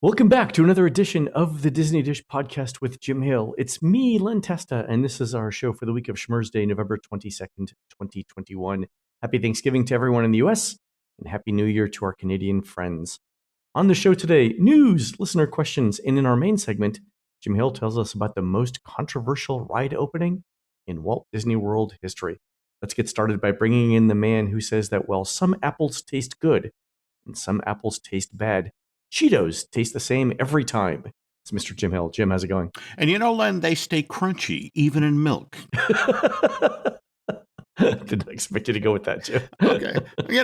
Welcome back to another edition of the Disney Dish podcast with Jim Hill. It's me, Len Testa, and this is our show for the week of Schmurz Day, November 22nd, 2021. Happy Thanksgiving to everyone in the US, and Happy New Year to our Canadian friends. On the show today, news, listener questions, and in our main segment, Jim Hill tells us about the most controversial ride opening in Walt Disney World history. Let's get started by bringing in the man who says that while some apples taste good and some apples taste bad, Cheetos taste the same every time. It's Mr. Jim Hill. Jim, how's it going? And Len, they stay crunchy, even in milk. Didn't expect you to go with that, Jim. Okay.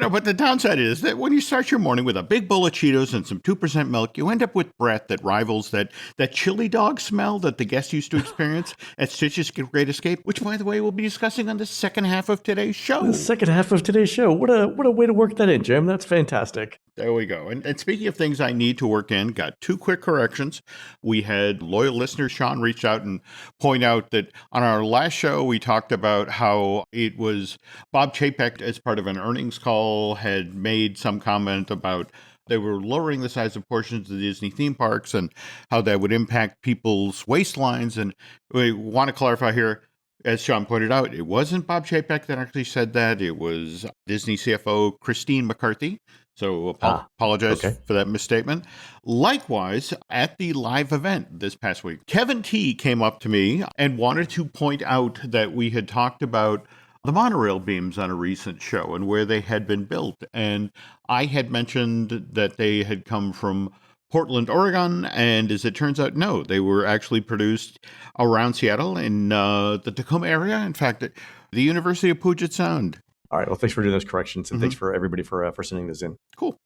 But the downside is that when you start your morning with a big bowl of Cheetos and some 2% milk, you end up with breath that rivals that chili dog smell that the guests used to experience at Stitch's Great Escape, which, by the way, we'll be discussing on the second half of today's show. The second half of today's show. What a way to work that in, Jim. That's fantastic. There we go. And speaking of things I need to work in, got two quick corrections. We had loyal listener Sean reach out and point out that on our last show, we talked about how it was Bob Chapek, as part of an earnings call, had made some comment about they were lowering the size of portions of the Disney theme parks and how that would impact people's waistlines. And we want to clarify here, as Sean pointed out, it wasn't Bob Chapek that actually said that. It was Disney CFO Christine McCarthy. So apologize for that misstatement. Likewise, at the live event this past week, Kevin T came up to me and wanted to point out that we had talked about the monorail beams on a recent show and where they had been built. And I had mentioned that they had come from Portland, Oregon, and as it turns out, no, they were actually produced around Seattle in the Tacoma area. In fact, at the University of Puget Sound. All right. Well, thanks for doing those corrections, and thanks for everybody for sending those in. Cool. All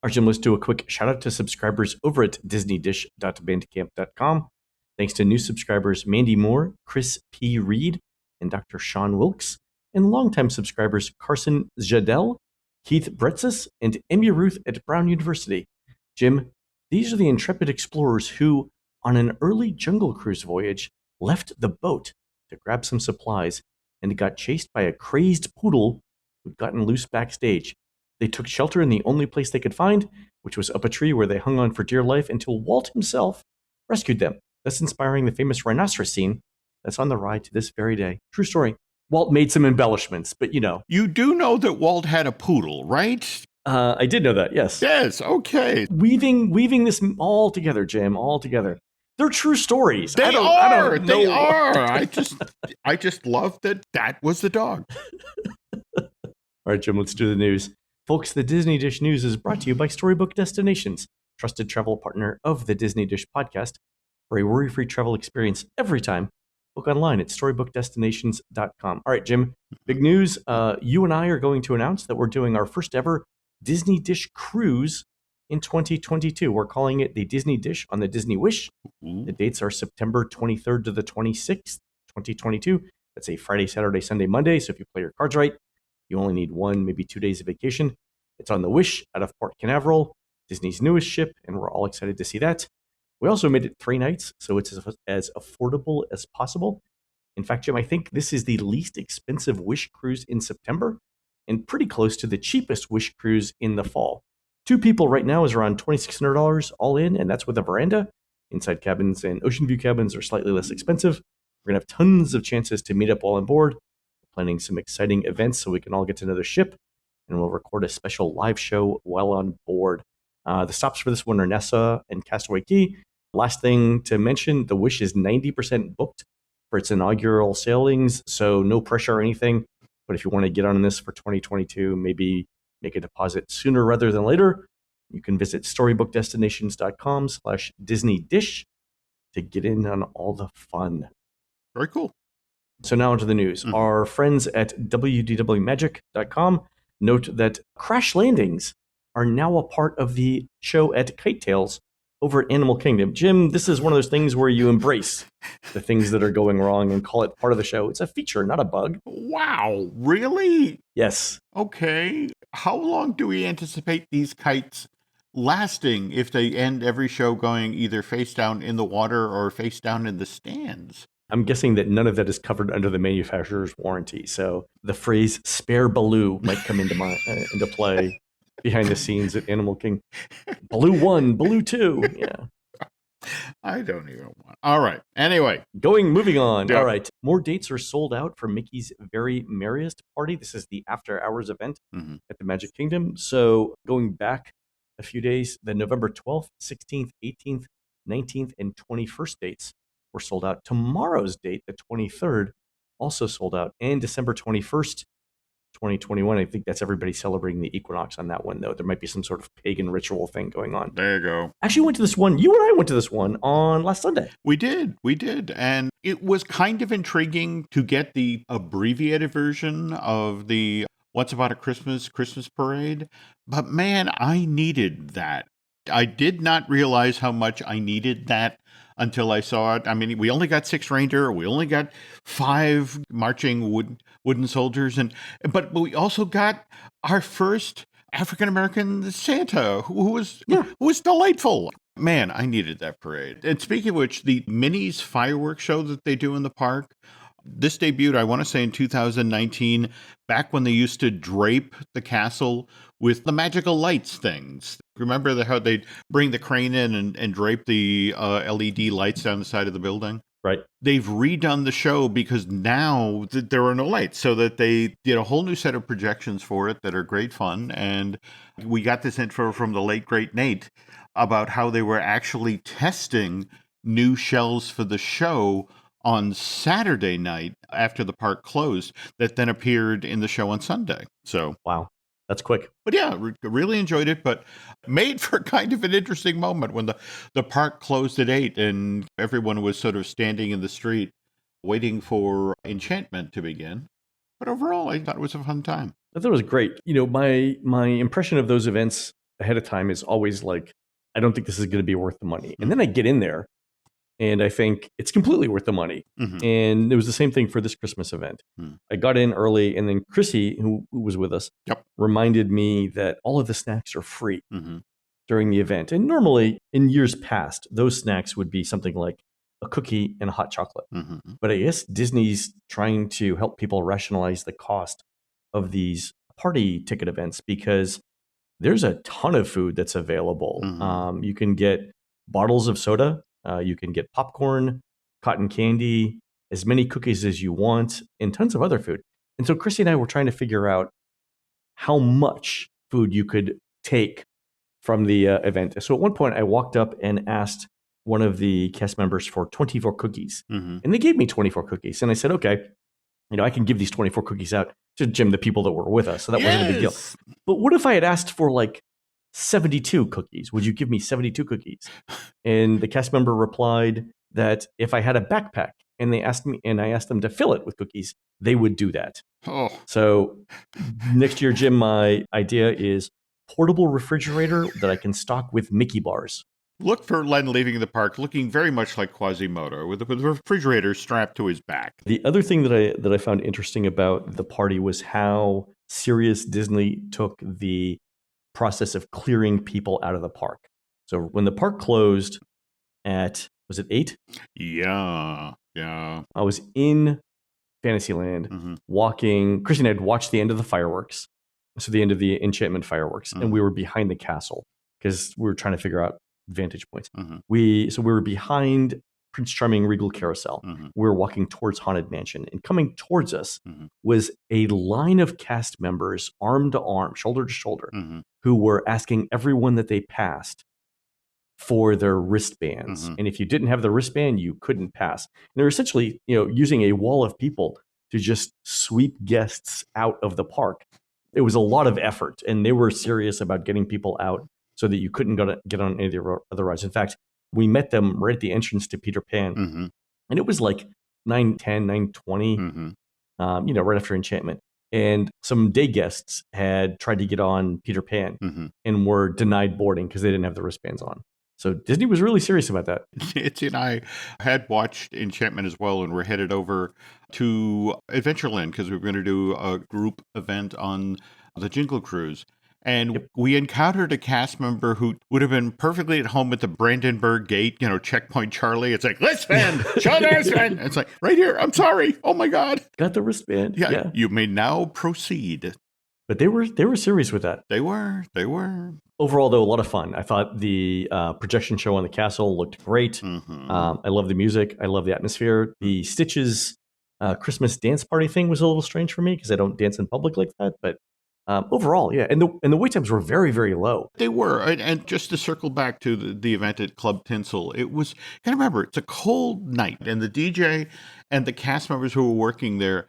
right, Jim, let's do a quick shout out to subscribers over at disneydish.bandcamp.com. Thanks to new subscribers Mandy Moore, Chris P. Reed, and Dr. Sean Wilkes, and longtime subscribers Carson Jadell, Keith Bretzis, and Emmy Ruth at Brown University. Jim, these are the intrepid explorers who, on an early Jungle Cruise voyage, left the boat to grab some supplies and got chased by a crazed poodle who'd gotten loose backstage. They took shelter in the only place they could find, which was up a tree where they hung on for dear life until Walt himself rescued them, thus inspiring the famous rhinoceros scene that's on the ride to this very day. True story. Walt made some embellishments, but you know. You do know that Walt had a poodle, right? I did know that, yes. Yes, okay. Weaving this all together, Jim, all together. They're true stories. They are. I just love that was the dog. All right, Jim, let's do the news. Folks, the Disney Dish News is brought to you by Storybook Destinations, trusted travel partner of the Disney Dish podcast. For a worry-free travel experience every time, book online at storybookdestinations.com. All right, Jim, big news. You and I are going to announce that we're doing our first ever Disney Dish cruise in 2022. We're calling it the Disney Dish on the Disney Wish. The dates are September 23rd to the 26th, 2022. That's a Friday, Saturday, Sunday, Monday. So if you play your cards right, you only need 1, maybe 2 days of vacation. It's on the Wish out of Port Canaveral, Disney's newest ship, and we're all excited to see that. We also made it 3 nights, so it's as affordable as possible. In fact, Jim, I think this is the least expensive Wish cruise in September and pretty close to the cheapest Wish cruise in the fall. 2 people right now is around $2,600 all in, and that's with a veranda. Inside cabins and ocean view cabins are slightly less expensive. We're going to have tons of chances to meet up while on board. We're planning some exciting events so we can all get to know the ship, and we'll record a special live show while on board. The stops for this one are Nassau and Castaway Cay. Last thing to mention, the Wish is 90% booked for its inaugural sailings, so no pressure or anything. But if you want to get on this for 2022, maybe make a deposit sooner rather than later, you can visit storybookdestinations.com/DisneyDish to get in on all the fun. Very cool. So now onto the news. Our friends at WDWMagic.com note that crash landings are now a part of the show at Kite Tales over at Animal Kingdom. Jim, this is one of those things where you embrace the things that are going wrong and call it part of the show. It's a feature, not a bug. Wow, really? Yes. Okay. How long do we anticipate these kites lasting if they end every show going either face down in the water or face down in the stands? I'm guessing that none of that is covered under the manufacturer's warranty. So the phrase spare baloo might come into play. behind the scenes at Animal King. Blue 1, Blue 2. Yeah. I don't even want. All right. Anyway, Moving on. Yep. All right. More dates are sold out for Mickey's Very Merriest Party. This is the after hours event Mhm. at the Magic Kingdom. So going back a few days, the November 12th, 16th, 18th, 19th, and 21st dates were sold out. Tomorrow's date, the 23rd, also sold out. And December 21st, 2021. I think that's everybody celebrating the equinox on that one, though. There might be some sort of pagan ritual thing going on. There you go. Actually, went to this one. You and I went to this one on last Sunday. We did. And it was kind of intriguing to get the abbreviated version of the Once About a Christmas parade. But man, I needed that. I did not realize how much I needed that until I saw it. I mean, we only got 6 reindeer. We only got 5 marching wooden soldiers. But we also got our first African-American Santa who was delightful. Man, I needed that parade. And speaking of which, the Minis fireworks show that they do in the park, this debuted, I want to say, in 2019, back when they used to drape the castle with the magical lights things. Remember how they'd bring the crane in and drape the LED lights down the side of the building? Right. They've redone the show because now there are no lights, so that they did a whole new set of projections for it that are great fun. And we got this info from the late, great Nate about how they were actually testing new shells for the show on Saturday night after the park closed that then appeared in the show on Sunday. So, wow, that's quick. But yeah, really enjoyed it, but made for kind of an interesting moment when the park closed at 8 and everyone was sort of standing in the street waiting for Enchantment to begin. But overall, I thought it was a fun time. I thought it was great. My impression of those events ahead of time is always like, I don't think this is going to be worth the money. And then I get in there and I think it's completely worth the money. Mm-hmm. And it was the same thing for this Christmas event. I got in early, and then Chrissy, who was with us, reminded me that all of the snacks are free during the event. And normally, in years past, those snacks would be something like a cookie and a hot chocolate. But I guess Disney's trying to help people rationalize the cost of these party ticket events because there's a ton of food that's available. You can get bottles of soda. You can get popcorn, cotton candy, as many cookies as you want, and tons of other food. And so Chrissy and I were trying to figure out how much food you could take from the event. So at one point, I walked up and asked one of the cast members for 24 cookies. And they gave me 24 cookies. And I said, okay, I can give these 24 cookies out to Jim, the people that were with us. So that wasn't a big deal. But what if I had asked for like 72 cookies? Would you give me 72 cookies? And the cast member replied that if I had a backpack and I asked them to fill it with cookies, they would do that. So next year, Jim, my idea is portable refrigerator that I can stock with Mickey bars. Look for Len leaving the park looking very much like Quasimodo with the refrigerator strapped to his back. The other thing that I found interesting about the party was how serious Disney took the process of clearing people out of the park. So when the park closed at, was it 8? Yeah. I was in Fantasyland walking. Christy and I had watched the end of the fireworks. So the end of the Enchantment fireworks. And we were behind the castle because we were trying to figure out vantage points. We were behind Prince Charming Regal Carousel. We were walking towards Haunted Mansion, and coming towards us was a line of cast members, arm to arm, shoulder to shoulder, who were asking everyone that they passed for their wristbands. And if you didn't have the wristband, you couldn't pass. And they were essentially, using a wall of people to just sweep guests out of the park. It was a lot of effort, and they were serious about getting people out so that you couldn't get on any of the other rides. In fact, we met them right at the entrance to Peter Pan, and it was like 9:10, 9:20, right after Enchantment. And some day guests had tried to get on Peter Pan and were denied boarding because they didn't have the wristbands on. So Disney was really serious about that. Itzy and I had watched Enchantment as well, and we're headed over to Adventureland because we were going to do a group event on the Jingle Cruise. And we encountered a cast member who would have been perfectly at home at the Brandenburg Gate, Checkpoint Charlie. It's like, wristband, show the wristband. It's like, right here. I'm sorry. Oh my God. Got the wristband. Yeah. You may now proceed. But they were serious with that. They were. They were. Overall, though, a lot of fun. I thought the projection show on the castle looked great. I love the music. I love the atmosphere. The Stitches Christmas dance party thing was a little strange for me because I don't dance in public like that. But overall, yeah, and the wait times were very, very low. They were. And just to circle back to the event at Club Tinsel, it was, gotta remember, it's a cold night, and the DJ and the cast members who were working there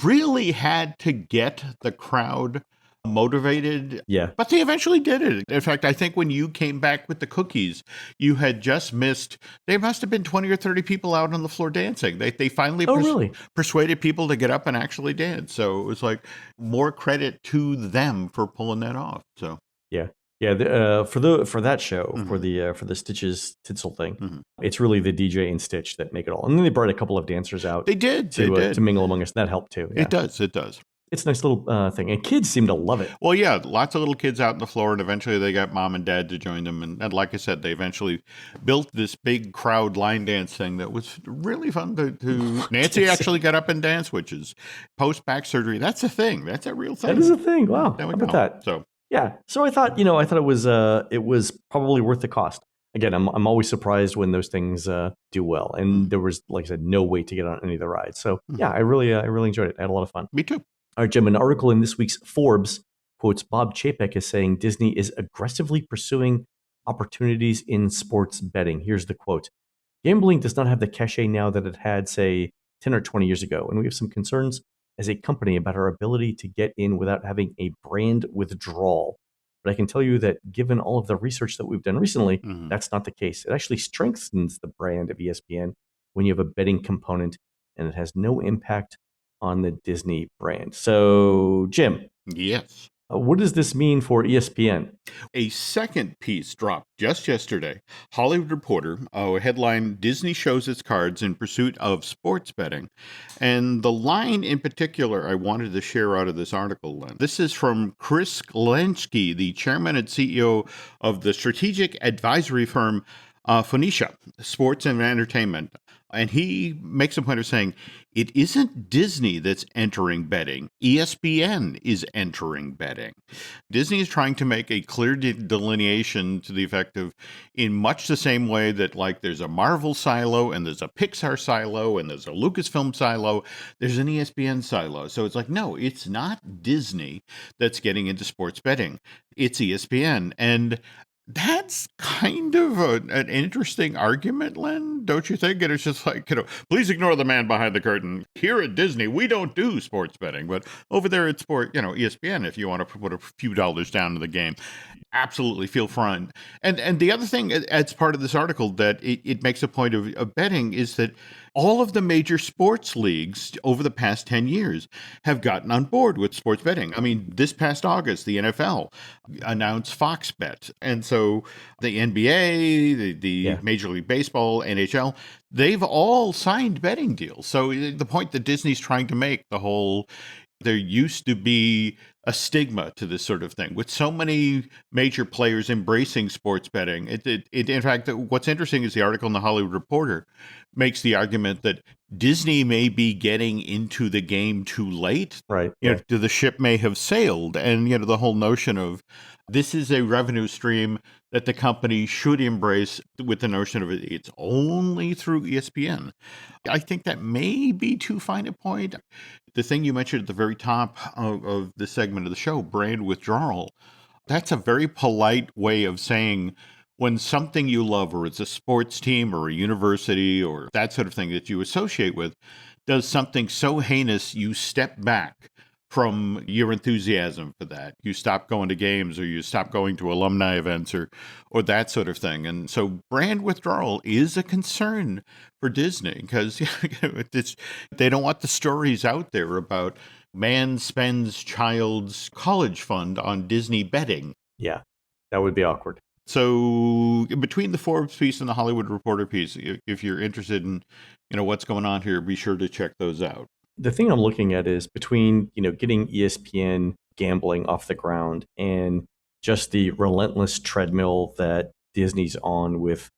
really had to get the crowd motivated. Yeah. But they eventually did it. In fact, I think when you came back with the cookies, you had just missed, there must have been 20 or 30 people out on the floor dancing. They finally Really? persuaded people to get up and actually dance. So it was like more credit to them for pulling that off. So Yeah. Yeah, for that show, Mhm. for the Stitches Tinsel thing, Mhm. it's really the DJ and Stitch that make it all. And then they brought a couple of dancers out They did. They to did. mingle among us. That helped too. It Yeah, does. It does. it's a nice little thing, and kids seem to love it. Well, yeah, lots of little kids out on the floor, and eventually they got mom and dad to join them. And like I said, they eventually built this big crowd line dance thing that was really fun to Nancy actually got up and danced, which is post back surgery. That's a thing. That's a real thing. That is a thing. Wow, There how we about go. that? So, Yeah. So I thought it was probably worth the cost. Again, I'm always surprised when those things do well, and there was, like I said, no wait to get on any of the rides. So yeah, I really enjoyed it. I had a lot of fun. me too. All right, Jim, an article in this week's Forbes quotes Bob Chapek as saying Disney is aggressively pursuing opportunities in sports betting. Here's the quote: "Gambling does not have the cachet now that it had, say, 10 or 20 years ago, and we have some concerns as a company about our ability to get in without having a brand withdrawal. But I can tell you that given all of the research that we've done recently, Mhm. that's not the case. It actually strengthens the brand of ESPN when you have a betting component, and it has no impact on the Disney brand." So, Jim, Yes. what does this mean for ESPN? A second piece dropped just yesterday. Hollywood Reporter, a headline: Disney shows its cards in pursuit of sports betting. And the line in particular I wanted to share out of this article, Len. This is from Chris Glensky, the chairman and CEO of the strategic advisory firm Phoenicia Sports and Entertainment. And he makes a point of saying it isn't Disney that's entering betting. ESPN is entering betting. Disney is trying to make a clear delineation to the effect of, in much the same way that, like, there's a Marvel silo and there's a Pixar silo and there's a Lucasfilm silo, there's an ESPN silo. So it's like, no, it's not Disney that's getting into sports betting. It's ESPN. And that's kind of an interesting argument, Len, don't you think? And it's just like, please ignore the man behind the curtain. Here at Disney, we don't do sports betting, but over there at ESPN, if you want to put a few dollars down in the game, absolutely feel free. And the other thing, as part of this article, that it makes a point of betting is that all of the major sports leagues over the past 10 years have gotten on board with sports betting. I mean, this past August, the NFL announced Fox Bet. And so the NBA, the Yeah. Major League Baseball, NHL, they've all signed betting deals. So the point that Disney's trying to make, the whole, there used to be a stigma to this sort of thing with so many major players embracing sports betting. In fact, what's interesting is the article in the Hollywood Reporter makes the argument that Disney may be getting into the game too late. Right. The ship may have sailed. And, the whole notion of this is a revenue stream that the company should embrace, with the notion of it's only through ESPN. I think that may be too fine a point. The thing you mentioned at the very top of this segment of the show, brand withdrawal, that's a very polite way of saying when something you love, or it's a sports team or a university or that sort of thing that you associate with, does something so heinous, you step back from your enthusiasm for that. You stop going to games, or you stop going to alumni events, or that sort of thing. And so brand withdrawal is a concern for Disney, because they don't want the stories out there about man spends child's college fund on Disney betting. Yeah. That would be awkward. So between the Forbes piece and the Hollywood Reporter piece, if you're interested in what's going on here, be sure to check those out. The thing I'm looking at is between, getting ESPN gambling off the ground and just the relentless treadmill that Disney's on with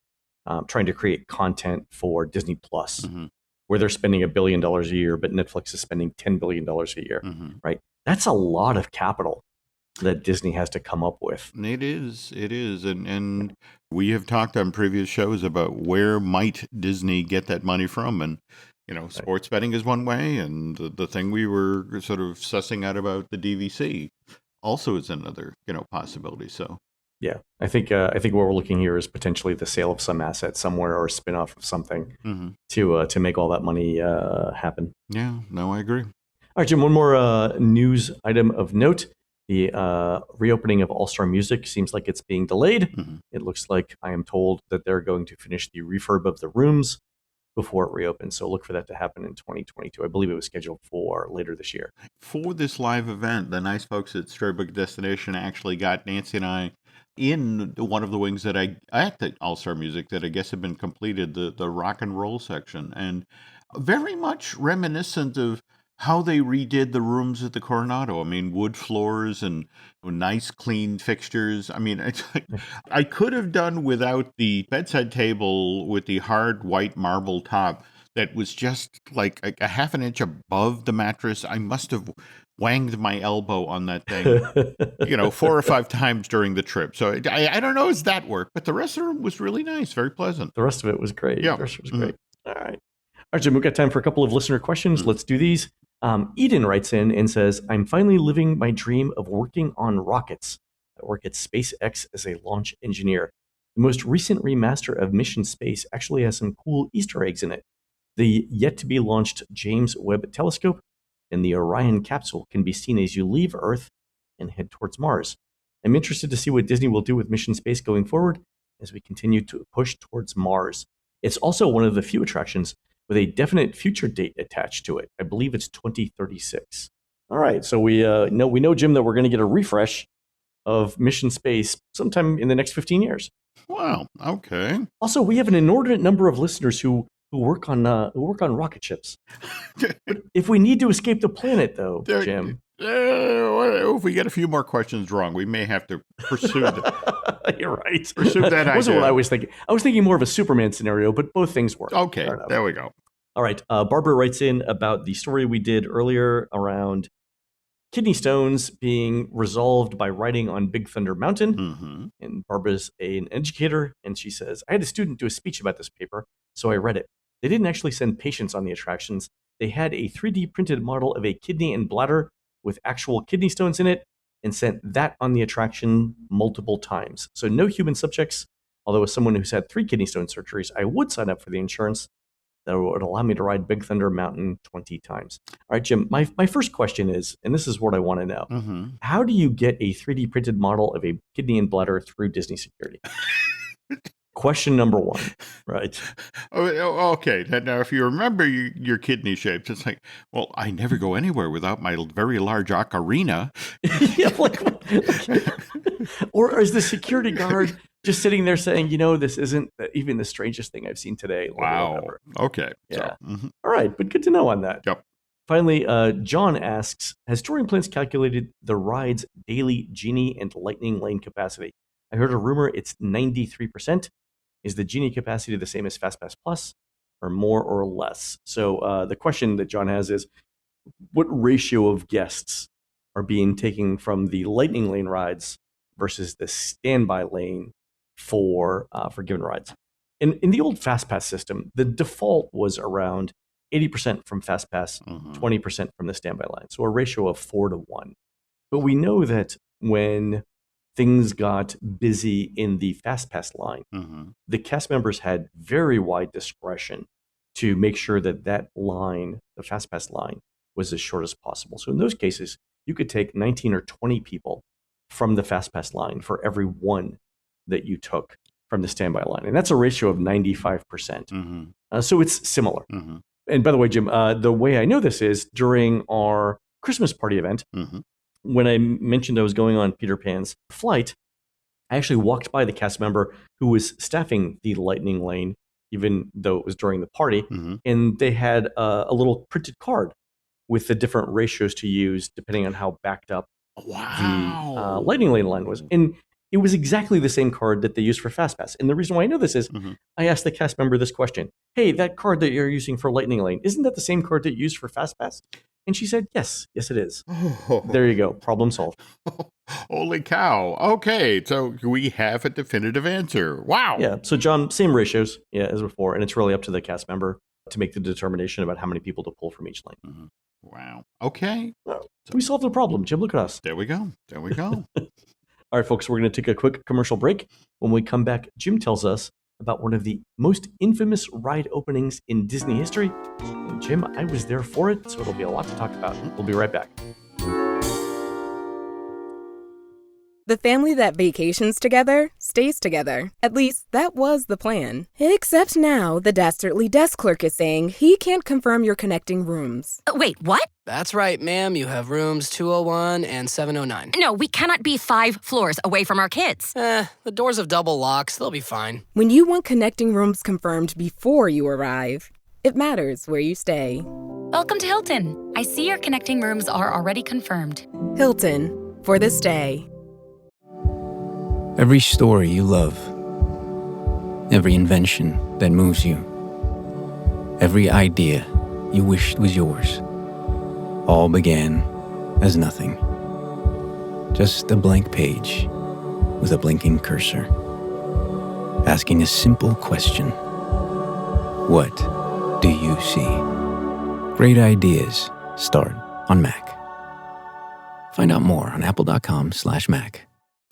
trying to create content for Disney Plus, Mm-hmm. where they're spending $1 billion a year, but Netflix is spending $10 billion a year, Mm-hmm. right? That's a lot of capital that Disney has to come up with. It is. And we have talked on previous shows about where might Disney get that money from. And, sports betting is one way. And the thing we were sort of sussing out about the DVC also is another, possibility. So, yeah, I think what we're looking here is potentially the sale of some asset somewhere or a spinoff of something to make all that money happen. Yeah, no, I agree. All right, Jim, one more news item of note. The reopening of All-Star Music seems like it's being delayed. It looks like I am told that they're going to finish the refurb of the rooms before it reopens. So look for that to happen in 2022. I believe it was scheduled for later this year. For this live event, the nice folks at Storybook Destination actually got Nancy and I in one of the wings that at the All-Star Music that I guess had been completed, the rock and roll section, and very much reminiscent of how they redid the rooms at the Coronado. I mean, wood floors and nice clean fixtures. I mean, it's like, I could have done without the bedside table with the hard white marble top that was just like a half an inch above the mattress. I must have wanged my elbow on that thing, 4 or 5 times during the trip. So I don't know, does that work? But the rest of the room was really nice, very pleasant. The rest of it was great. Yeah. The rest of it was great. All right. All right, Jim, we've got time for a couple of listener questions. Let's do these. Eden writes in and says, I'm finally living my dream of working on rockets. I work at SpaceX as a launch engineer. The most recent remaster of Mission Space actually has some cool Easter eggs in it. The yet-to-be-launched James Webb Telescope and the Orion capsule can be seen as you leave Earth and head towards Mars. I'm interested to see what Disney will do with Mission Space going forward as we continue to push towards Mars. It's also one of the few attractions with a definite future date attached to it. I believe it's 2036. All right, so we know, Jim, that we're going to get a refresh of Mission Space sometime in the next 15 years. Wow. Okay. Also, we have an inordinate number of listeners who work on rocket ships. But if we need to escape the planet, though, Jim. If we get a few more questions wrong, we may have to pursue that. You're right. Pursue that idea. Wasn't what I was thinking. I was thinking more of a Superman scenario, but both things work. Okay, there we go. All right. Barbara writes in about the story we did earlier around kidney stones being resolved by riding on Big Thunder Mountain. And Barbara's an educator, and she says, I had a student do a speech about this paper, so I read it. They didn't actually send patients on the attractions. They had a 3D printed model of a kidney and bladder with actual kidney stones in it and sent that on the attraction multiple times. So no human subjects, although as someone who's had 3 kidney stone surgeries, I would sign up for the insurance that would allow me to ride Big Thunder Mountain 20 times. All right, Jim, my first question is, and this is what I want to know, how do you get a 3D printed model of a kidney and bladder through Disney Security? Question number 1, right? Okay. Now, if you remember your kidney shapes, it's like, well, I never go anywhere without my very large ocarina. Or is the security guard just sitting there saying, this isn't even the strangest thing I've seen today? Wow. Okay. Yeah. So, all right, but good to know on that. Yep. Finally, John asks, has Touring Plans calculated the ride's daily Genie and Lightning Lane capacity? I heard a rumor it's 93%. Is the Genie capacity the same as FastPass Plus, or more or less? So the question that John has is, what ratio of guests are being taken from the Lightning Lane rides versus the standby lane for given rides? In the old FastPass system, the default was around 80% from FastPass, 20% from the standby line. So a ratio of 4 to 1. But we know that when things got busy in the FastPass line, the cast members had very wide discretion to make sure that line, the FastPass line, was as short as possible. So in those cases, you could take 19 or 20 people from the FastPass line for every one that you took from the standby line. And that's a ratio of 95%. So it's similar. And by the way, Jim, the way I know this is during our Christmas party event, when I mentioned I was going on Peter Pan's flight, I actually walked by the cast member who was staffing the Lightning Lane, even though it was during the party, and they had a little printed card with the different ratios to use depending on how backed up the Lightning Lane line was. And it was exactly the same card that they used for FastPass. And the reason why I know this is I asked the cast member this question. Hey, that card that you're using for Lightning Lane, isn't that the same card that you used for FastPass? And she said, yes, it is. Oh, There you go. Problem solved. holy cow. Okay, so we have a definitive answer. Wow. Yeah. So, John, same ratios as before. And it's really up to the cast member to make the determination about how many people to pull from each lane. Mhm. Wow. Okay. Well, we solved the problem, Jim. Look at us. There we go. There we go. All right, folks, we're going to take a quick commercial break. When we come back, Jim tells us about one of the most infamous ride openings in Disney history. And Jim, I was there for it, so it'll be a lot to talk about. We'll be right back. The family that vacations together stays together. At least, that was the plan. Except now, the dastardly desk clerk is saying he can't confirm your connecting rooms. Wait, what? That's right, ma'am. You have rooms 201 and 709. No, we cannot be 5 floors away from our kids. The doors have double locks. They'll be fine. When you want connecting rooms confirmed before you arrive, it matters where you stay. Welcome to Hilton. I see your connecting rooms are already confirmed. Hilton, for the stay. Every story you love, every invention that moves you, every idea you wished was yours, all began as nothing. Just a blank page with a blinking cursor, asking a simple question. What do you see? Great ideas start on Mac. Find out more on apple.com/Mac.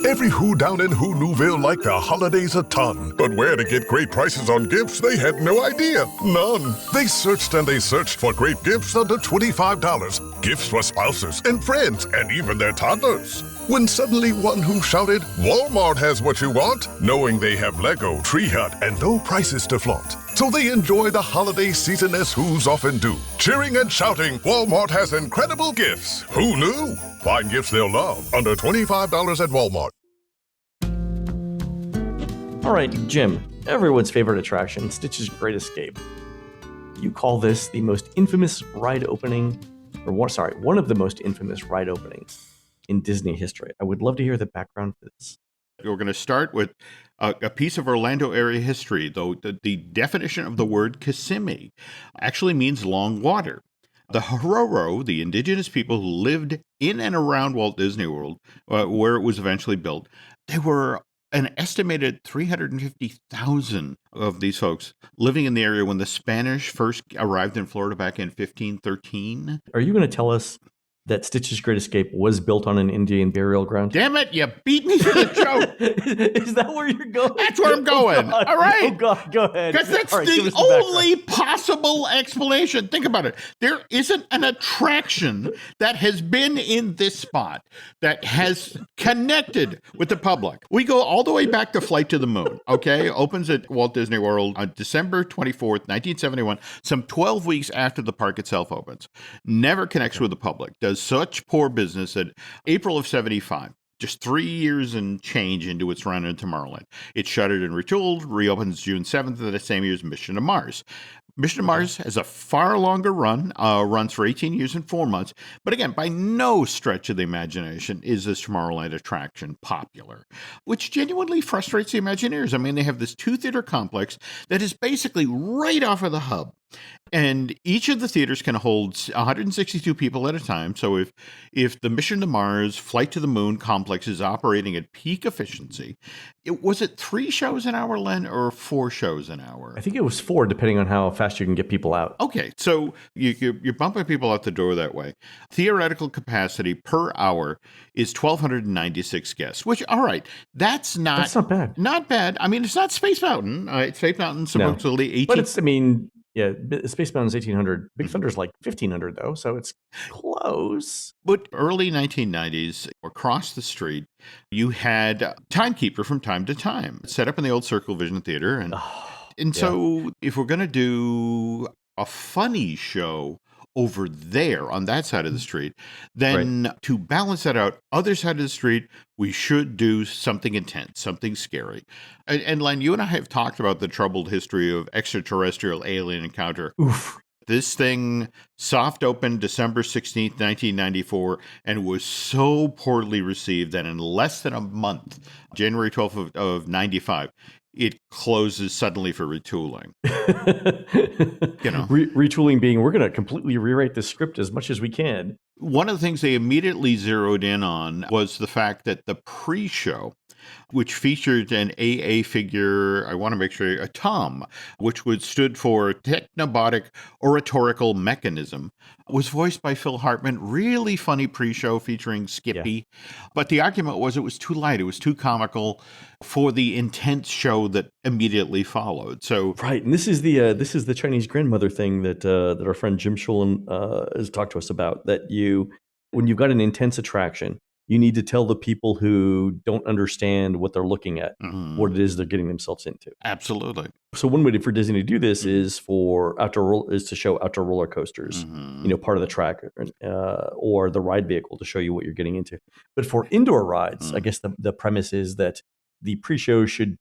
Every Who down in Who Newville liked the holidays a ton. But where to get great prices on gifts, they had no idea. None. They searched and they searched for great gifts under $25. Gifts for spouses and friends and even their toddlers. When suddenly one Who shouted, Walmart has what you want, knowing they have Lego, Tree Hut, and low prices to flaunt. So they enjoy the holiday season as Who's often do. Cheering and shouting, Walmart has incredible gifts. Who knew? Find gifts they'll love under $25 at Walmart. All right, Jim, everyone's favorite attraction, Stitch's Great Escape. You call this the most infamous ride opening, one of the most infamous ride openings in Disney history. I would love to hear the background for this. We're going to start with a piece of Orlando area history, though the definition of the word Kissimmee actually means long water. The Hororo, the indigenous people who lived in and around Walt Disney World, where it was eventually built, they were an estimated 350,000 of these folks living in the area when the Spanish first arrived in Florida back in 1513. Are you going to tell us that Stitch's Great Escape was built on an Indian burial ground? Damn it, you beat me to the joke. Is that where you're going? That's where I'm going. God. All right. Oh, God, go ahead. Because that's right, the only possible explanation. Think about it. There isn't an attraction that has been in this spot that has connected with the public. We go all the way back to Flight to the Moon, okay? Opens at Walt Disney World on December 24th, 1971, some 12 weeks after the park itself opens. Never connects with the public. Does such poor business that April of 75, just 3 years and change into its run in Tomorrowland. It shuttered and retooled, reopens June 7th of the same year as Mission to Mars. Mission to Mars has a far longer run, runs for 18 years and 4 months. But again, by no stretch of the imagination is this Tomorrowland attraction popular, which genuinely frustrates the Imagineers. I mean, they have this 2-theater complex that is basically right off of the hub. And each of the theaters can hold 162 people at a time. So if the Mission to Mars, Flight to the Moon complex is operating at peak efficiency, was it 3 shows an hour, Len, or 4 shows an hour? I think it was 4, depending on how fast you can get people out. Okay, so you're bumping people out the door that way. Theoretical capacity per hour is 1,296 guests, which, all right, that's not bad. Not bad. I mean, it's not Space Mountain. Space Mountain's supposedly 18. But it's, I mean... Yeah, Space Mountain's 1,800. Big Thunder's like 1,500, though, so it's close. But early 1990s, across the street, you had Timekeeper from time to time, set up in the old Circle Vision Theater. So if we're going to do a funny show over there on that side of the street, then to balance that out, other side of the street, we should do something intense, something scary. And Len, you and I have talked about the troubled history of extraterrestrial alien encounter. Oof. This thing soft opened December 16th, 1994, and was so poorly received that in less than a month, January 12th of 95, it closes suddenly for retooling. Retooling being, we're going to completely rewrite the script as much as we can. One of the things they immediately zeroed in on was the fact that the pre-show, which featured an AA figure, I want to make sure, a TOM, which stood for Technobotic Oratorical Mechanism, was voiced by Phil Hartman. Really funny pre-show featuring Skippy. Yeah. But the argument was it was too light. It was too comical for the intense show that immediately followed. So right, and this is the Chinese grandmother thing that our friend Jim Schulen has talked to us about. That when you've got an intense attraction, you need to tell the people who don't understand what they're looking at, what it is they're getting themselves into. Absolutely. So one way for Disney to do this is to show outdoor roller coasters, part of the track, or the ride vehicle to show you what you're getting into. But for indoor rides, I guess the premise is that the pre-show should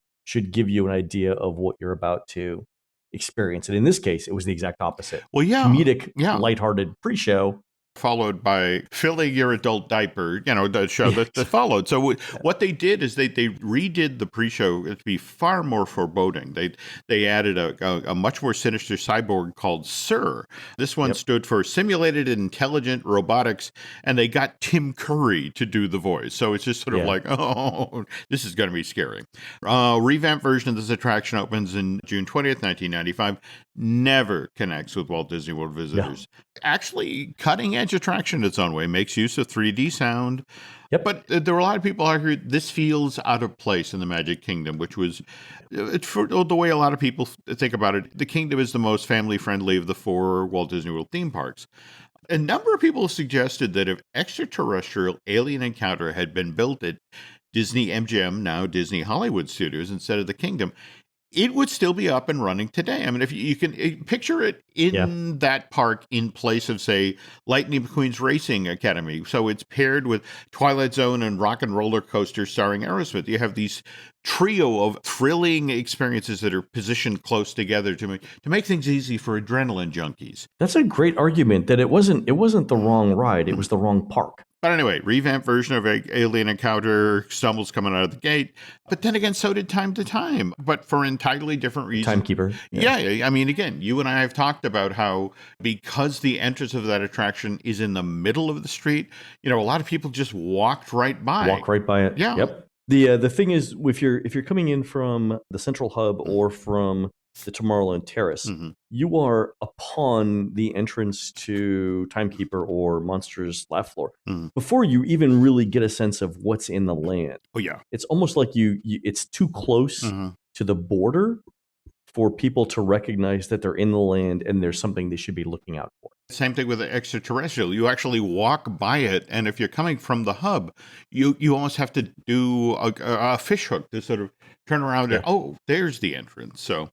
give you an idea of what you're about to experience. And in this case, it was the exact opposite. Well, yeah. Comedic, lighthearted pre-show, followed by filling your adult diaper, the show that followed. So what they did is they redid the pre-show to be far more foreboding. They added a much more sinister cyborg called Sir. This one stood for Simulated Intelligent Robotics, and they got Tim Curry to do the voice. So it's just sort of like, oh, this is going to be scary. Revamped version of this attraction opens in June 20th, 1995. Never connects with Walt Disney World visitors. Actually, cutting edge attraction its own way, makes use of 3D sound. But there were a lot of people who argued this feels out of place in the Magic Kingdom, which was, for the way a lot of people think about it, the Kingdom is the most family-friendly of the 4 Walt Disney World theme parks. A number of people suggested that if Extraterrestrial Alien Encounter had been built at Disney MGM, now Disney Hollywood Studios, instead of the Kingdom, it would still be up and running today. I mean, if you can picture it in that park in place of, say, Lightning McQueen's Racing Academy. So it's paired with Twilight Zone and Rock and Roller Coaster starring Aerosmith. You have these trio of thrilling experiences that are positioned close together to make things easy for adrenaline junkies. That's a great argument that it wasn't the wrong ride. It was the wrong park. But anyway, revamped version of Alien Encounter stumbles coming out of the gate. But then again, so did Time to Time, but for entirely different reasons. Timekeeper. Yeah, I mean, again, you and I have talked about how because the entrance of that attraction is in the middle of the street, a lot of people just walked right by. Walk right by it. Yeah. Yep. The thing is, if you're coming in from the Central Hub or from the Tomorrowland Terrace, you are upon the entrance to Timekeeper or Monsters Laugh Floor before you even really get a sense of what's in the land. Oh yeah, it's almost like it's too close to the border for people to recognize that they're in the land and there's something they should be looking out for. Same thing with the Extraterrestrial. You actually walk by it, and if you're coming from the hub, you almost have to do a fish hook to sort of turn around and, there's the entrance. So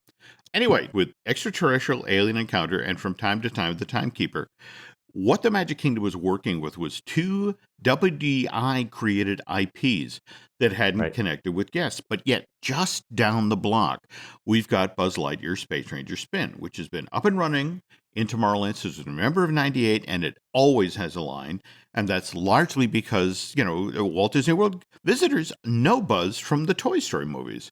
anyway, with Extraterrestrial Alien Encounter and from time to time, the Timekeeper, what the Magic Kingdom was working with was 2 WDI-created IPs that hadn't connected with guests. But yet, just down the block, we've got Buzz Lightyear Space Ranger Spin, which has been up and running in Tomorrowland since November of 98, and it always has a line. And that's largely because, Walt Disney World visitors know Buzz from the Toy Story movies.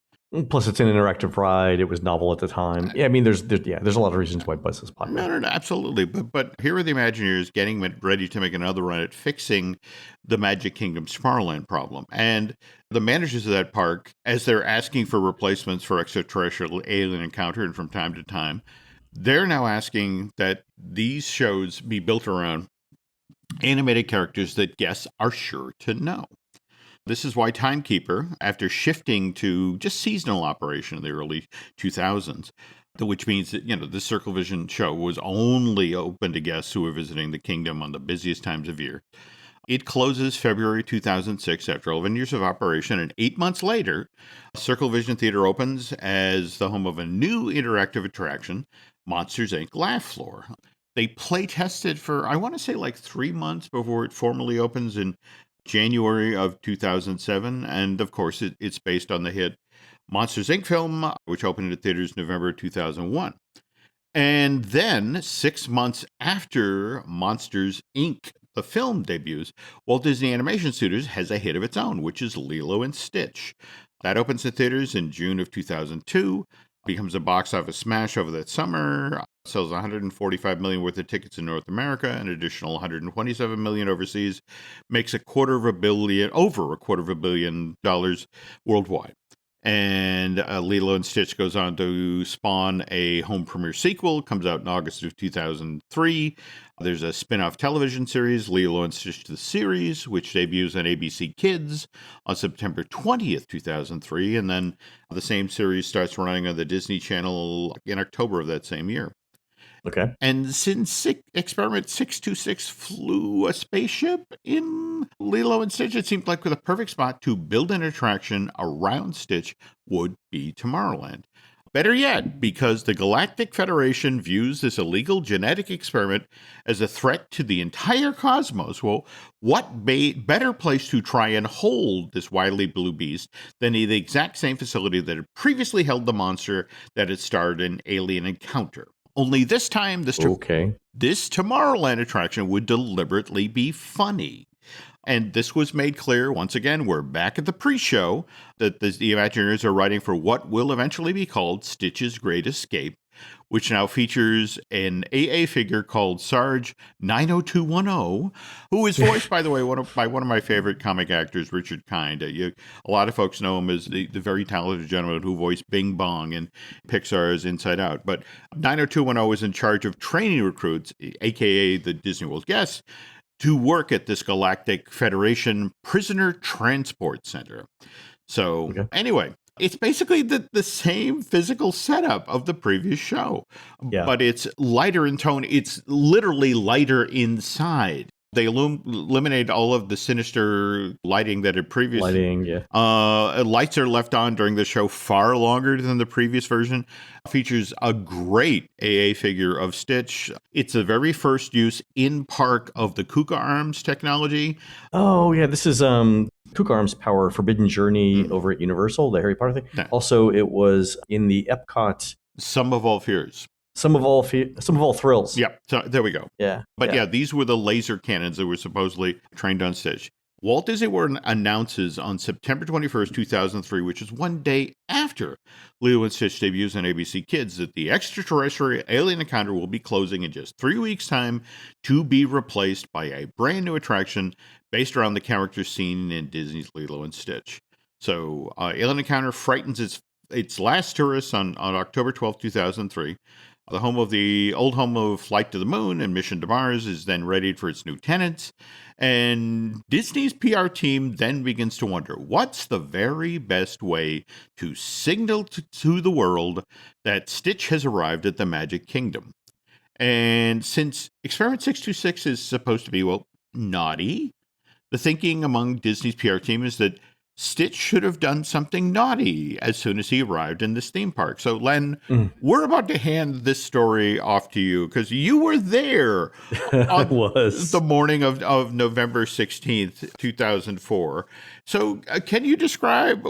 Plus, it's an interactive ride. It was novel at the time. Yeah, I mean, there's a lot of reasons why Buzz is popular. No, absolutely. But here are the Imagineers getting ready to make another run at fixing the Magic Kingdom Tomorrowland problem. And the managers of that park, as they're asking for replacements for Extraterrestrial Alien Encounter and from time to time, they're now asking that these shows be built around animated characters that guests are sure to know. This is why Timekeeper, after shifting to just seasonal operation in the early 2000s, which means that, the Circle Vision show was only open to guests who were visiting the kingdom on the busiest times of year. It closes February 2006 after 11 years of operation, and 8 months later, Circle Vision Theater opens as the home of a new interactive attraction, Monsters, Inc. Laugh Floor. They play tested for, I want to say, 3 months before it formally opens in January of 2007, and of course it's based on the hit Monsters, Inc. film, which opened at theaters November 2001. And then 6 months after Monsters, Inc., the film debuts, Walt Disney Animation Studios has a hit of its own, which is Lilo and Stitch. That opens in theaters in June of 2002, becomes a box office smash over that summer, sells 145 million worth of tickets in North America, an additional 127 million overseas, makes over $250 million worldwide. And Lilo and Stitch goes on to spawn a home premiere sequel, comes out in August of 2003. There's a spin-off television series, Lilo and Stitch the Series, which debuts on ABC Kids on September 20th, 2003. And then the same series starts running on the Disney Channel in October of that same year. Okay. And since Experiment 626 flew a spaceship in Lilo and Stitch, it seemed like the perfect spot to build an attraction around Stitch would be Tomorrowland. Better yet, because the Galactic Federation views this illegal genetic experiment as a threat to the entire cosmos. Well, what better place to try and hold this wily blue beast than the exact same facility that had previously held the monster that had starred in Alien Encounter? Only this time, this Tomorrowland attraction would deliberately be funny. And this was made clear, once again, we're back at the pre-show, that the Imagineers are writing for what will eventually be called Stitch's Great Escape, which now features an AA figure called Sarge 90210, who is voiced, by the way, by one of my favorite comic actors, Richard Kind. A lot of folks know him as the very talented gentleman who voiced Bing Bong in Pixar's Inside Out. But 90210 is in charge of training recruits, a.k.a. the Disney World guests, to work at this Galactic Federation Prisoner Transport Center. So anyway, it's basically the same physical setup of the previous show, but it's lighter in tone. It's literally lighter inside. They eliminate all of the sinister lighting that had previously. Lights are left on during the show far longer than the previous version. Features a great AA figure of Stitch. It's the very first use in park of the Kuka Arms technology. Oh, yeah. This is Kuka Arms Power Forbidden Journey over at Universal, the Harry Potter thing. Yeah. Also, it was in the Epcot Sum of All Fears. Some of all thrills. Yeah, so there we go. Yeah. But yeah, these were the laser cannons that were supposedly trained on Stitch. Walt Disney World announces on September 21st, 2003, which is one day after Lilo and Stitch debuts on ABC Kids, that the extraterrestrial alien encounter will be closing in just 3 weeks' time to be replaced by a brand new attraction based around the characters seen in Disney's Lilo and Stitch. So Alien Encounter frightens its last tourists on October 12th, 2003. The old home of Flight to the Moon and Mission to Mars is then readied for its new tenants. And Disney's PR team then begins to wonder, what's the very best way to signal to the world that Stitch has arrived at the Magic Kingdom? And since Experiment 626 is supposed to be, naughty, the thinking among Disney's PR team is that Stitch should have done something naughty as soon as he arrived in this theme park. So, Len, we're about to hand this story off to you because you were there on the morning of November 16th, 2004. So can you describe,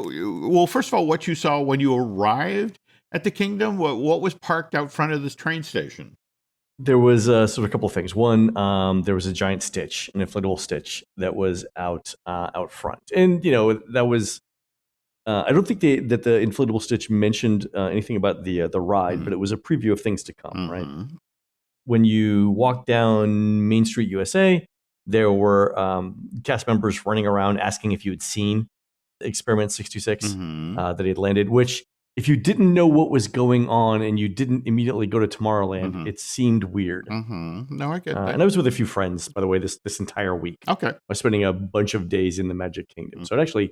first of all, what you saw when you arrived at the Kingdom? What was parked out front of this train station? There was sort of a couple of things. One, there was a giant Stitch, an inflatable Stitch that was out front, and that was. I don't think that the inflatable Stitch mentioned anything about the ride, but it was a preview of things to come. Right. When you walk down Main Street, USA, there were cast members running around asking if you had seen Experiment 626 that he had landed, which. If you didn't know what was going on and you didn't immediately go to Tomorrowland, it seemed weird. No, I get that. And I was with a few friends, by the way, this entire week. Okay. I was spending a bunch of days in the Magic Kingdom. So I'd actually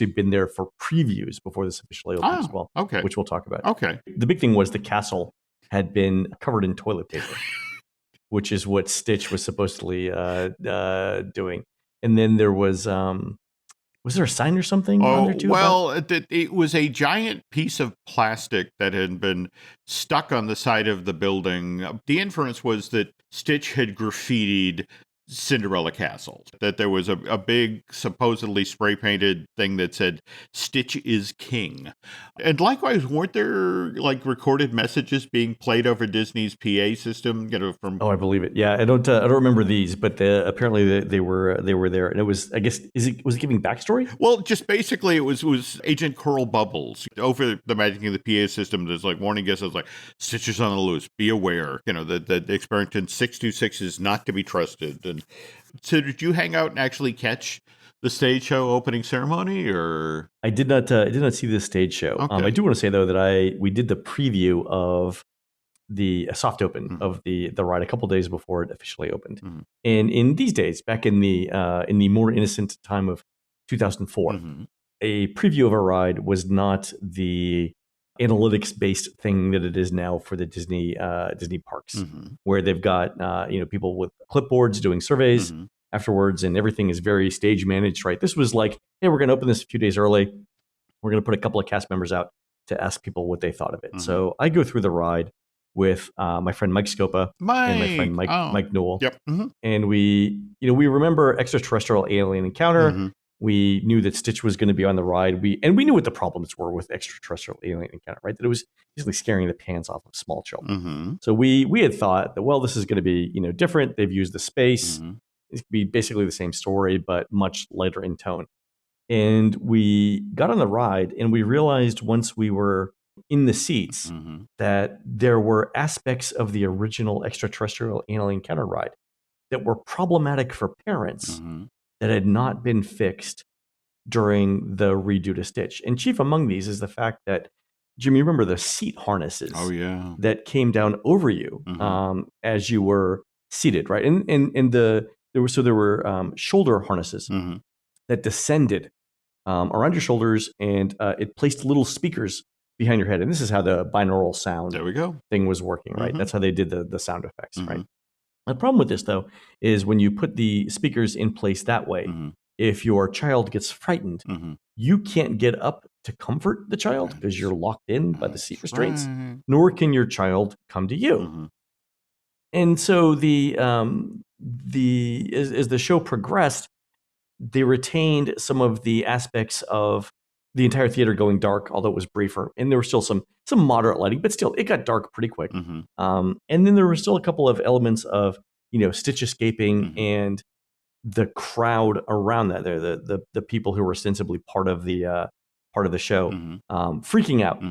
been there for previews before this officially opened as well, which we'll talk about. Okay. The big thing was the castle had been covered in toilet paper, which is what Stitch was supposedly doing. And then there was... Was there a sign or something on there too? Well, it was a giant piece of plastic that had been stuck on the side of the building. The inference was that Stitch had graffitied Cinderella Castle, that there was a big supposedly spray painted thing that said Stitch is king. And likewise, weren't there like recorded messages being played over Disney's PA system, from Oh, I believe it. Yeah, I don't remember these, but apparently they were there, and it was, I guess, was it giving backstory? Well, just basically, it was Agent Coral Bubbles over the magic of the PA system. There's like warning guesses like Stitch is on the loose. Be aware. That Experimenton 626 is not to be trusted. And so, did you hang out and actually catch the stage show opening ceremony, or I did not see the stage show. Okay. I do want to say though that we did the preview of the soft open of the ride a couple days before it officially opened. And in these days, back in the more innocent time of 2004, a preview of a ride was not the analytics based thing that it is now for the Disney parks, where they've got people with clipboards doing surveys afterwards, and everything is very stage managed. Right? This was like, hey, we're going to open this a few days early. We're going to put a couple of cast members out to ask people what they thought of it. So I go through the ride with my friend Mike Scopa and my friend Mike Newell. Yep. And we remember extraterrestrial alien encounter. We knew that Stitch was going to be on the ride. We knew what the problems were with extraterrestrial alien encounter, right? That it was basically scaring the pants off of small children. So we had thought that, well, this is going to be different. They've used the space. It's be basically the same story, but much lighter in tone. And we got on the ride, and we realized once we were in the seats that there were aspects of the original extraterrestrial alien encounter ride that were problematic for parents that had not been fixed during the redo to Stitch. And chief among these is the fact that, Jim, you remember the seat harnesses that came down over you as you were seated, right? And there were shoulder harnesses that descended around your shoulders, and it placed little speakers behind your head. And this is how the binaural sound thing was working, right? That's how they did the sound effects, right? The problem with this, though, is when you put the speakers in place that way, if your child gets frightened, you can't get up to comfort the child because you're locked in by the seat restraints, nor can your child come to you. And so as the show progressed, they retained some of the aspects of the entire theater going dark, although it was briefer, and there was still some moderate lighting, but still, it got dark pretty quick. And then there were still a couple of elements of Stitch escaping and the crowd around that. There, the people who were ostensibly part of the show, freaking out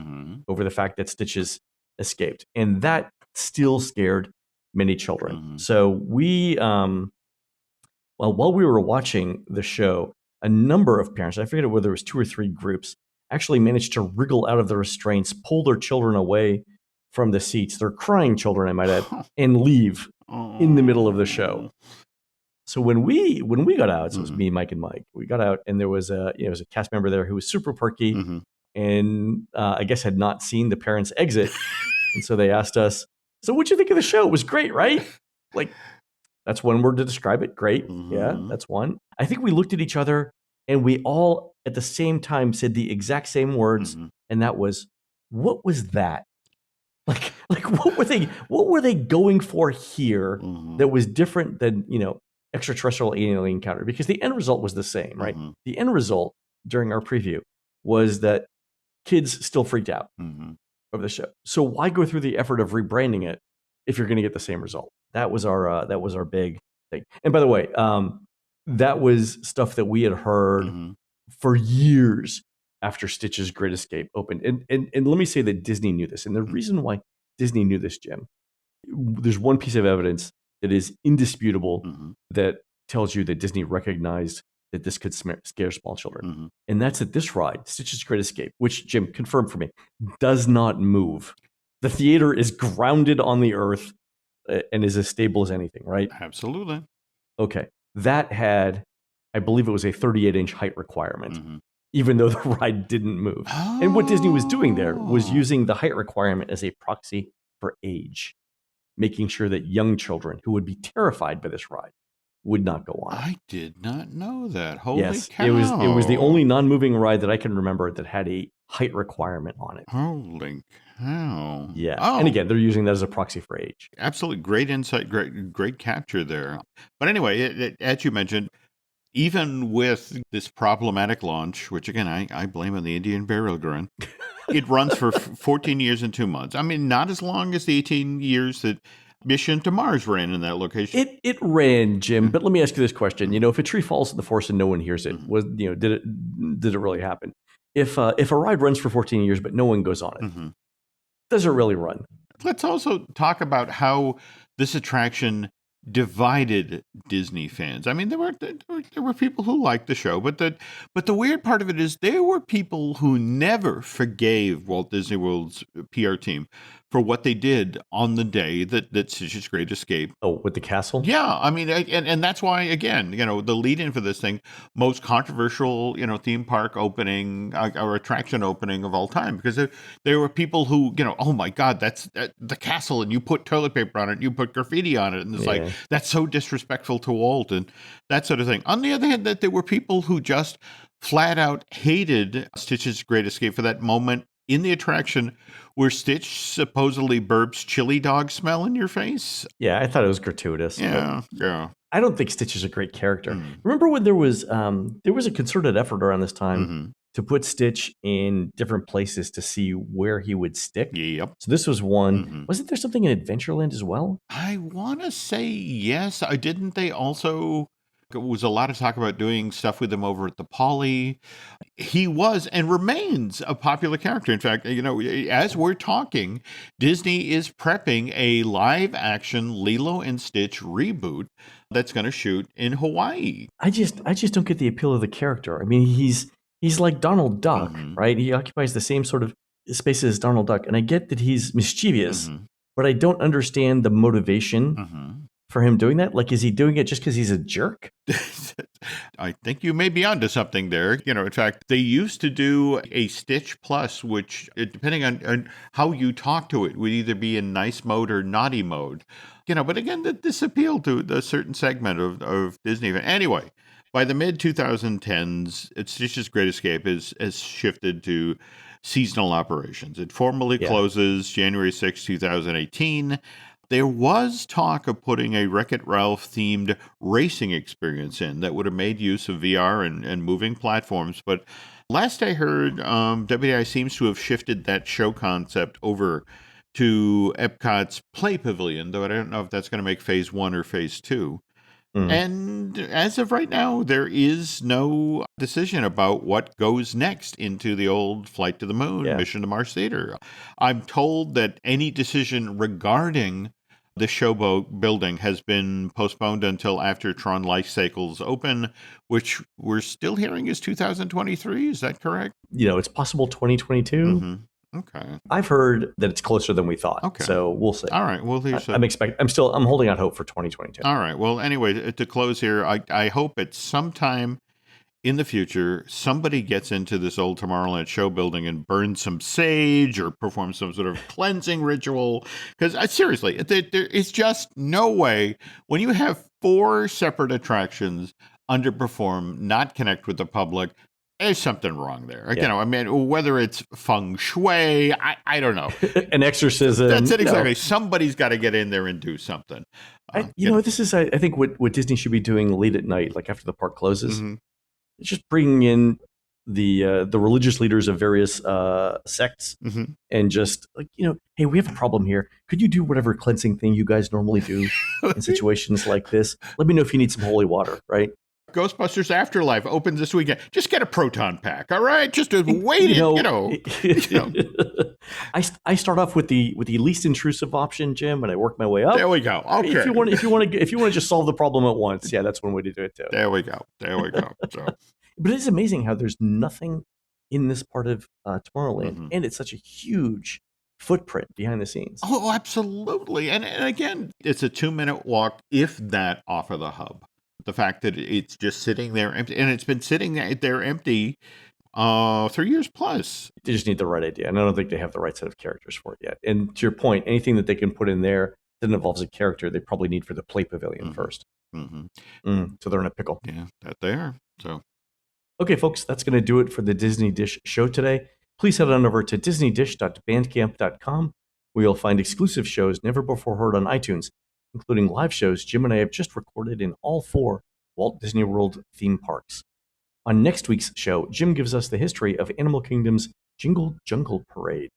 over the fact that Stitches escaped, and that still scared many children. So we, while we were watching the show, a number of parents, I forget whether it was 2 or 3 groups, actually managed to wriggle out of the restraints, pull their children away from the seats, their crying children, I might add, and leave in the middle of the show. So when we got out, so it was me, Mike, and Mike, we got out, and there was a cast member there who was super perky, and I guess had not seen the parents exit, and so they asked us, "So what'd you think of the show? It was great, right?" Like, that's one word to describe it. Great. Yeah, that's one. I think we looked at each other and we all at the same time said the exact same words. And that was, what was that? Like what were they going for here that was different than, extraterrestrial alien encounter? Because the end result was the same, right? The end result during our preview was that kids still freaked out over the show. So why go through the effort of rebranding it if you're going to get the same result? That was our big thing. And by the way, that was stuff that we had heard for years after Stitch's Great Escape opened. And let me say that Disney knew this. And the reason why Disney knew this, Jim, there's one piece of evidence that is indisputable that tells you that Disney recognized that this could scare small children. And that's that this ride, Stitch's Great Escape, which, Jim, confirmed for me, does not move. The theater is grounded on the earth and is as stable as anything, right? Absolutely. Okay. That had, I believe it was a 38-inch height requirement, even though the ride didn't move. And what Disney was doing there was using the height requirement as a proxy for age, making sure that young children who would be terrified by this ride would not go on. I did not know that. Holy cow. It was the only non-moving ride that I can remember that had a height requirement on it. Holy cow. Yeah. Oh, And again, they're using that as a proxy for age. absolutely. Great insight. Great capture there. But anyway, as you mentioned, even with this problematic launch, which again, I blame on the Indian burial ground, it runs for 14 years and 2 months. I mean, not as long as the 18 years that Mission to Mars ran in that location. It ran, Jim. But let me ask you this question: if a tree falls in the forest and no one hears it, did it really happen? If a ride runs for 14 years but no one goes on it, does it really run? Let's also talk about how this attraction divided Disney fans. I mean, there were people who liked the show, but the weird part of it is there were people who never forgave Walt Disney World's PR team for what they did on the day that Stitch's Great Escape. Oh, with the castle? Yeah, I mean, and that's why, again, the lead-in for this thing, most controversial, theme park opening or attraction opening of all time, because there were people who, oh my God, that's the castle, and you put toilet paper on it, and you put graffiti on it, and it's like, that's so disrespectful to Walt, and that sort of thing. On the other hand, that there were people who just flat out hated Stitch's Great Escape for that moment in the attraction where Stitch supposedly burps chili dog smell in your face. Yeah, I thought it was gratuitous. Yeah. I don't think Stitch is a great character. Remember when there was a concerted effort around this time to put Stitch in different places to see where he would stick? Yep. So this was one. Wasn't there something in Adventureland as well? I want to say yes. Didn't they also... It was a lot of talk about doing stuff with him over at the Poly. He was and remains a popular character. In fact, as we're talking, Disney is prepping a live action Lilo and Stitch reboot that's going to shoot in Hawaii. I just don't get the appeal of the character. I mean, he's like Donald Duck, right? He occupies the same sort of space as Donald Duck, and I get that he's mischievous, but I don't understand the motivation for him doing that. Like, is he doing it just because he's a jerk? I think you may be onto something there. In fact, they used to do a Stitch Plus, which, depending on how you talk to it, would either be in nice mode or naughty mode. But again, this appealed to a certain segment of Disney. Anyway, by the mid-2010s, Stitch's Great Escape has shifted to seasonal operations. It formally closes January 6, 2018. There was talk of putting a Wreck-It Ralph themed racing experience in that would have made use of VR and moving platforms. But last I heard, WDI seems to have shifted that show concept over to Epcot's Play Pavilion, though I don't know if that's going to make phase 1 or phase 2. And as of right now, there is no decision about what goes next into the old Flight to the Moon, Mission to Mars Theater. I'm told that any decision regarding the showboat building has been postponed until after Tron Life Cycles open, which we're still hearing is 2023. Is that correct? It's possible 2022. Okay. I've heard that it's closer than we thought. Okay. So we'll see. All right. Well, I'm holding out hope for 2022. All right. Well, anyway, to close here, I hope at some time in the future, somebody gets into this old Tomorrowland show building and burns some sage or performs some sort of cleansing ritual. Because seriously, there is just no way when you have 4 separate attractions underperform, not connect with the public, there's something wrong there. I mean, whether it's feng shui, I don't know. An exorcism. That's it, exactly. No. Somebody's got to get in there and do something. This is, I think, what Disney should be doing late at night, like after the park closes. It's just bringing in the religious leaders of various sects and just like, hey, we have a problem here. Could you do whatever cleansing thing you guys normally do in situations like this? Let me know if you need some holy water, right? Ghostbusters Afterlife opens this weekend. Just get a proton pack, all right? Just wait it. I start off with the least intrusive option, Jim, and I work my way up. There we go. Okay. If you want to just solve the problem at once, that's one way to do it too. There we go. So. But it is amazing how there's nothing in this part of Tomorrowland, and it's such a huge footprint behind the scenes. Oh, absolutely. And again, it's a 2-minute walk, if that, off of the hub. The fact that it's just sitting there empty, and it's been sitting there empty 3 years plus. They just need the right idea, and I don't think they have the right set of characters for it yet. And to your point, anything that they can put in there that involves a character, they probably need for the Play Pavilion first. So they're in a pickle. Yeah, that they are. So, okay, folks, that's going to do it for the Disney Dish show today. please head on over to disneydish.bandcamp.com, where you'll find exclusive shows never before heard on iTunes, including live shows Jim and I have just recorded in all 4 Walt Disney World theme parks. On next week's show, Jim gives us the history of Animal Kingdom's Jingle Jungle Parade.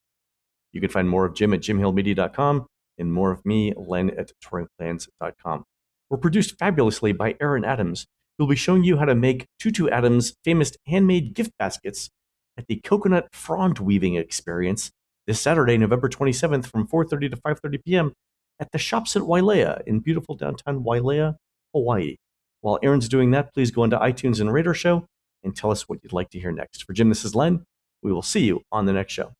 You can find more of Jim at jimhillmedia.com and more of me, Len, at touringplans.com. We're produced fabulously by Aaron Adams, who will be showing you how to make Tutu Adams' famous handmade gift baskets at the Coconut Frond Weaving Experience this Saturday, November 27th from 4:30 to 5:30 p.m. at the Shops at Wailea in beautiful downtown Wailea, Hawaii. While Aaron's doing that, please go into iTunes and rate our show and tell us what you'd like to hear next. For Jim, this is Len. We will see you on the next show.